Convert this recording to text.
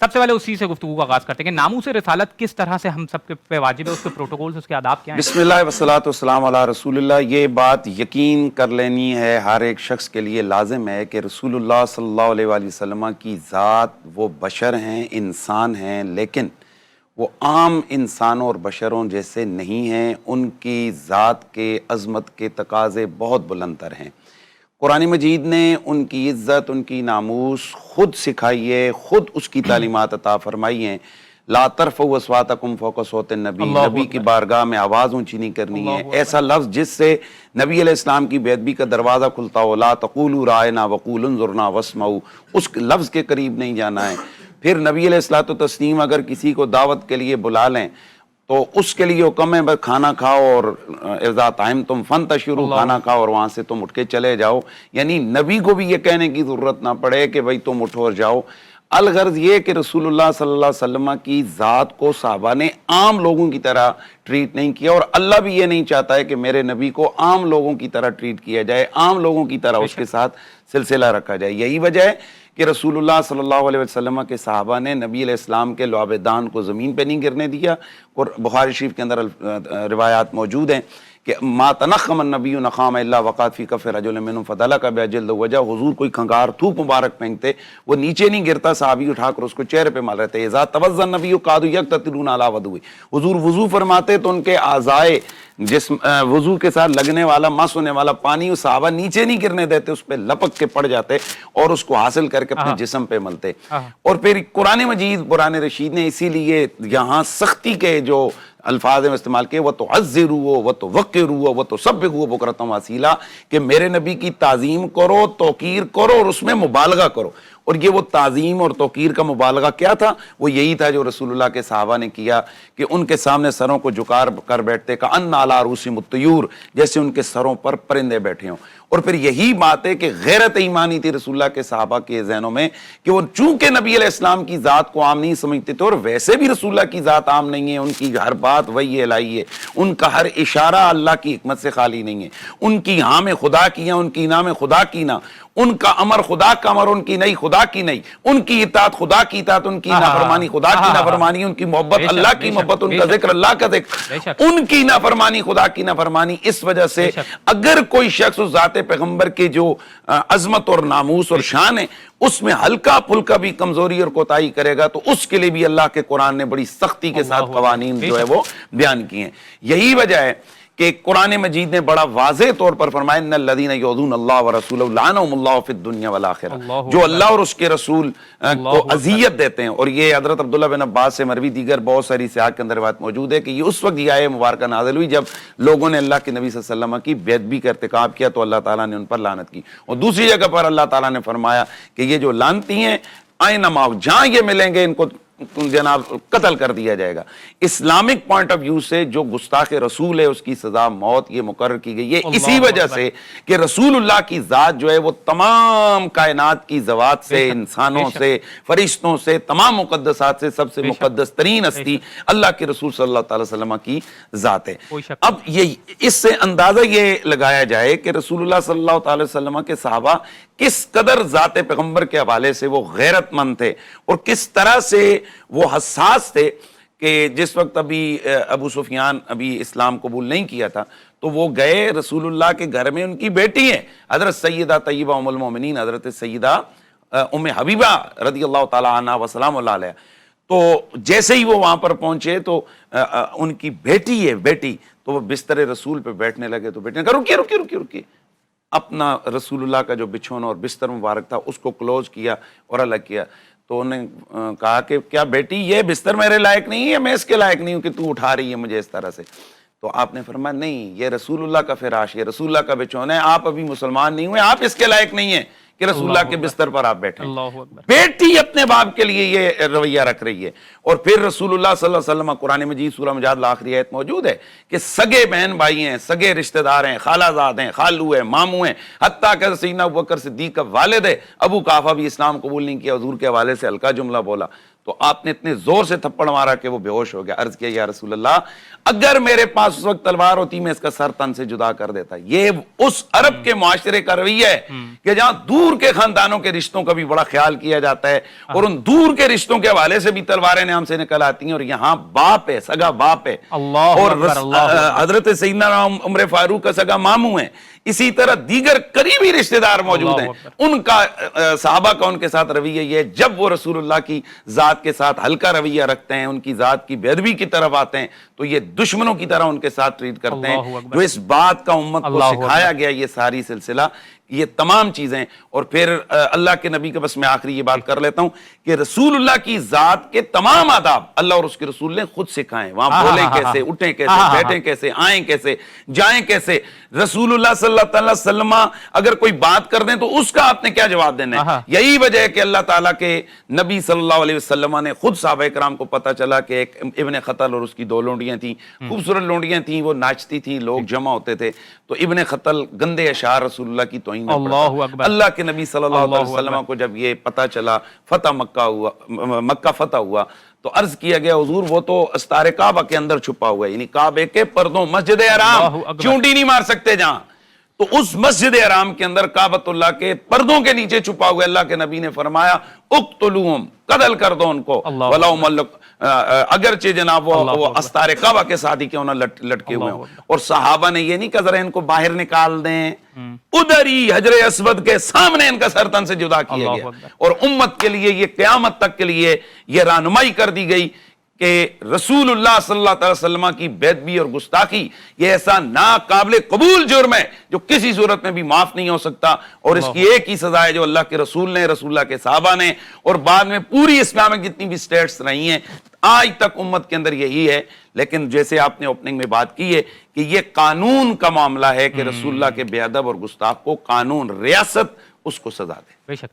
सबसे पहले उसी से गुफ्तगू का आगाज़ करते हैं कि नामूस रिसालत किस तरह से हम सब पे वाजिब है, उसके प्रोटोकॉल्स, उसके आदाब क्या हैं? बिस्मिल्लाह वस्सलातु वस्सलामु अला रसूलिल्लाह। ये बात यकीन कर लेनी है, हर एक शख्स के लिए लाजिम है कि रसूलुल्लाह सल्लल्लाहु अलैहि वसल्लम की ज़ात, वो बशर हैं, इंसान हैं, लेकिन वो आम इंसानों और बशरों जैसे नहीं हैं। उनकी ज़ात के अज़मत के तकाज़े बहुत बुलंदतर हैं। कुरान मजीद ने उनकी इज़्ज़त, उनकी नामूस ख़ुद सिखाई है, ख़ुद उसकी तालीमात अता फरमाई हैं। ला तरफ़उ अस्वातकुम फ़ौक़ सौति नबी, नबी की बारगाह में आवाज़ ऊँची नहीं करनी है। ऐसा लफ्ज़ जिससे नबी अलैहिस्सलाम की बेअदबी का दरवाज़ा खुलता हो, ला तक़ूलू रायना वक़ूलु उन्ज़ुरना वस्मऊ, उस लफ्ज़ के करीब नहीं जाना है। फिर नबी अलैहिस्सलातु तस्लीम अगर किसी को दावत के लिए बुला लें तो उसके लिए हुक्म है बस खाना खाओ और इज़ा ताइम तुम फंतशिरू, खाना खाओ और वहाँ से तुम उठ के चले जाओ। यानी नबी को भी ये कहने की ज़रूरत ना पड़े कि भाई तुम उठो और जाओ। अलगर्ज़ ये कि रसूलुल्लाह सल्लल्लाहु अलैहि वसल्लम की ज़ात को सहाबा ने आम लोगों की तरह ट्रीट नहीं किया, और अल्लाह भी ये नहीं चाहता है कि मेरे नबी को आम लोगों की तरह ट्रीट किया जाए, आम लोगों की तरह उसके साथ सिलसिला रखा जाए। यही वजह है कि रसूलुल्लाह सल्लल्लाहु अलैहि वसल्लम के सहाबा ने नबी अलैहिस्सलाम के लुआबदान को ज़मीन पे नहीं गिरने दिया। और बुखारी शरीफ के अंदर रिवायात मौजूद हैं कि मा तनख़्ख़म नबी नख़ाम इल्ला वक़अत फ़ी कफ़्फ़ि रजुलिन मिनहुम फ़दलका बिअजल्द वजह, हुज़ूर कोई खंगार थूक मुबारक फेंकते, वो नीचे नहीं गिरता, सहाबी उठाकर उसको चेहरे पे मार रहे थे। इज़ा तवज़्ज़अ नबी कादू यक़्ततिलूना अला वदुई, हुज़ूर वज़ू फरमाते तो उनके आज़ाए जिस्म वज़ू के साथ लगने वाला, मस होने वाला पानी उस सहाबा नीचे नहीं गिरने देते, उस पर लपक के पड़ जाते और उसको हासिल करके अपने जिस्म पे मलते। और फिर कुरान मजीद, कुरान रशीद ने इसीलिए यहाँ सख्ती के जो अल्फाज में इस्तेमाल किए, वह तो अज़्ज़िरू वह तो वक़्क़िरू वह तो सब्बिहू बुकरतम वसीला, कि मेरे नबी की ताज़ीम करो, तौक़ीर करो और उसमें मुबालगा करो। और ये वो ताज़ीम और तौक़ीर का मुबालगा क्या था? वो यही था जो रसूलुल्लाह के सहाबा ने किया कि उनके सामने सरों को झुका कर बैठते, का अन्ना अला रूसिम तुयूर, जैसे उनके सरों पर परिंदे बैठे हों। और फिर यही बात है कि गैरत ईमानी थी रसूलुल्लाह के सहाबा के ज़हनों में कि वो चूंकि नबी अलैहिस्सलाम की ज़ात को आम नहीं समझते थे, और वैसे भी रसूलुल्लाह की ज़ात आम नहीं है, उनकी हर बात वही इलाही है, उनका हर इशारा अल्लाह की हिकमत से खाली नहीं है, उनकी हाँ में खुदा की है, उनकी ना में खुदा की ना, उनका अमर खुदा का अमर, उनकी नहीं खुदा की नहीं, उनकी इताअत खुदा की इताअत, उनकी नाफरमानी खुदा की नाफरमानी, उनकी मोहब्बत अल्लाह की मोहब्बत, उनका जिक्र अल्लाह का जिक्र, उनकी नाफरमानी खुदा की नाफरमानी। इस वजह से अगर कोई शख्स उस ज़ाते पैगंबर के जो अजमत और नामूस और शान है उसमें हल्का फुल्का भी कमजोरी और कोताही करेगा तो उसके लिए भी अल्लाह के कुरान ने बड़ी सख्ती के साथ कवानीन जो है वो बयान किए हैं। यही वजह है कि कुरान मजीद ने बड़ा वाज़ेह तौर पर फरमाया, इन्नल लज़ीना युज़ूना अल्लाह व रसूलहु लअनहुमुल्लाहु फिद दुनिया वल आखिरह, जो अल्लाह और उसके रसूल को अज़ियत देते हैं। और ये हज़रत अब्दुल्ला बिन अब्बास से मरवी दीगर बहुत सारी सियाक़ के अंदर बात मौजूद है कि ये उस वक्त ये आयत मुबारक नाज़िल हुई जब लोगों ने अल्लाह के नबी सल्लल्लाहु अलैहि वसल्लम की बेअदबी का इर्तिकाब किया तो अल्लाह ताला ने उन पर लानत की। और दूसरी जगह पर अल्लाह ताला ने फरमाया कि ये जो लानती हैं आइनमा जहां ये मिलेंगे इनको जनाब कत्ल कर दिया जाएगा। इस्लामिक पॉइंट ऑफ व्यू से जो गुस्ताख रसूल है उसकी सजा मौत ये मुकर्रर की गई है, इसी वजह से कि रसूलुल्लाह की ज़ात जो है वो तमाम कायनात की ज़वात से, इंसानों से, फरिश्तों से, तमाम मुक़द्दसात से सबसे मुक़द्दस तरीन हस्ती अल्लाह के रसूल सल्लल्लाहु अलैहि वसल्लम की ज़ात है। अब ये इससे अंदाज़ा ये लगाया जाए कि रसूलुल्लाह सल्लल्लाहु अलैहि वसल्लम के सहाबा किस कदर ज़ाते पैगंबर के हवाले से वो गैरतमंद थे और किस तरह से वो हसास थे कि जिस वक्त अभी अबू सुफियान अभी इस्लाम कबूल नहीं किया था तो वो गए रसूलुल्लाह के घर में, उनकी बेटी है हज़रत सैयदा तय्यबा उम्मुल मोमिनीन हज़रत सैयदा उम्मे हबीबा रज़ियल्लाहु ताला अन्हा व सलामुल्लाह अलैहा। तो जैसे ही वो वहाँ पर पहुँचे तो उनकी बेटी है, बेटी तो वो बिस्तर रसूल पे बैठने लगे तो बेटी ने कहा रुकिए रुकिए रुकिए रुकिए, अपना रसूलुल्लाह का जो बिछौना और बिस्तर मुबारक था उसको क्लोज किया और अलग किया। तो उन्होंने कहा कि क्या बेटी ये बिस्तर मेरे लायक नहीं है, मैं इसके लायक नहीं हूँ कि तू उठा रही है मुझे इस तरह से। तो आपने फरमाया नहीं, ये रसूलुल्लाह का फिराश, ये रसूलुल्लाह का बिछौना है, आप अभी मुसलमान नहीं हुए, आप इसके लायक नहीं है कि रसूलुल्लाह के बिस्तर पर आप बैठे। बेटी अपने बाप के लिए ये रवैया रख रही है। और फिर रसूलुल्लाह सल्लल्लाहु अलैहि वसल्लम कुरान मजीद सूरह मुजादला आखिरी आयत मौजूद है कि सगे बहन भाई हैं, सगे रिश्तेदार हैं, खालाजाद हैं, खालू हैं, मामू हैं, हत्ता कि सैयदना अबू बकर सिद्दीक का वालिद है अबू काफा भी इस्लाम कबूल नहीं किया, हुजूर के हवाले से हल्का जुमला बोला तो आपने इतने जोर से थप्पड़ मारा कि वो बेहोश हो गया। अर्ज किया या रसूल अल्लाह, अगर मेरे पास उस वक्त तलवार होती मैं इसका सर तन से जुदा कर देता। ये उस अरब के मुआशरे का रवैया है कि जहां दूर دور کے خاندانوں کے رشتوں کا بھی بڑا خیال کیا جاتا ہے، اور ان دور کے رشتوں کے حوالے سے بھی تلواریں نام سے نکل آتی ہیں، اور یہاں باپ ہے، سگا باپ ہے، اللہ اور اکبر، اللہ اکبر۔ حضرت سیدنا عمر فاروق کا سگا ماموں ہے، اسی طرح دیگر قریبی رشتہ دار موجود ہیں، ان کا صحابہ کا ان کے ساتھ رویہ یہ ہے، جب وہ رسول اللہ کی ذات کے ساتھ ہلکا رویہ رکھتے ہیں، ان کی ذات کی بے ادبی کی طرف آتے ہیں، تو یہ دشمنوں کی طرح ان کے ساتھ ٹریٹ کرتے ہیں، جو اس بات کا امت کو سکھایا گیا یہ ساری سلسلہ، یہ تمام چیزیں۔ اور پھر اللہ کے نبی کے بس میں آخری یہ بات کر لیتا ہوں کہ رسول اللہ کی ذات کے تمام آداب اللہ اور اس کے رسول نے خود سکھائے، وہاں بولیں کیسے، اٹھیں کیسے، بیٹھیں کیسے، آئیں کیسے، جائیں کیسے۔ رسول اللہ صلی اللہ علیہ وسلم اگر کوئی بات کر دیں تو اس کا آپ نے کیا جواب دینا ہے؟ یہی وجہ ہے کہ اللہ تعالیٰ کے نبی صلی اللہ علیہ وسلم نے خود صحابہ کرام کو پتا چلا کہ ایک ابن خطل اور اس کی دو لونڈیاں تھیں، خوبصورت لونڈیاں تھیں، وہ ناچتی تھیں، لوگ جمع ہوتے تھے، تو ابن خطل گندے اشعار رسول اللہ کی توہین میں پڑھتا۔ اللہ کے نبی صلی اللہ علیہ وسلم کو جب یہ پتا چلا، مکہ فتح ہوا، تو عرض کیا گیا حضور وہ تو استار کعبہ کے اندر چھپا ہوا ہے، یعنی کعبے کے پردوں، مسجد حرام چونٹی نہیں مار سکتے جہاں، تو اس مسجد حرام کے اندر کعبۃ اللہ کے پردوں کے نیچے چھپا ہوا ہے۔ اللہ کے نبی نے فرمایا اقتلوہم، قتل کر دو ان کو، وَلَوْ مَلَّكْ، اگرچہ جناب وہ استار کعبہ کے ساتھ ہی کیوں نہ لٹکے ہوئے ہوں۔ اور صحابہ نے یہ نہیں کہا ذرا ان کو باہر نکال دیں، ادھر ہی حجر اسود کے سامنے ان کا سر تن سے جدا کیا گیا، اور امت کے لیے یہ قیامت تک کے لیے یہ رہنمائی کر دی گئی کہ رسول اللہ صلی اللہ علیہ وسلم کی بے ادبی اور گستاخی یہ ایسا ناقابل قبول جرم ہے جو کسی صورت میں بھی معاف نہیں ہو سکتا، اور اس کی ایک ہی سزا ہے جو اللہ کے رسول نے، رسول اللہ کے صحابہ نے، اور بعد میں پوری اسلام میں جتنی بھی سٹیٹس رہی ہیں آج تک امت کے اندر یہی ہے۔ لیکن جیسے آپ نے اوپننگ میں بات کی ہے کہ یہ قانون کا معاملہ ہے کہ رسول اللہ کے بے ادب اور گستاخ کو قانون، ریاست اس کو سزا دے۔ بے شک۔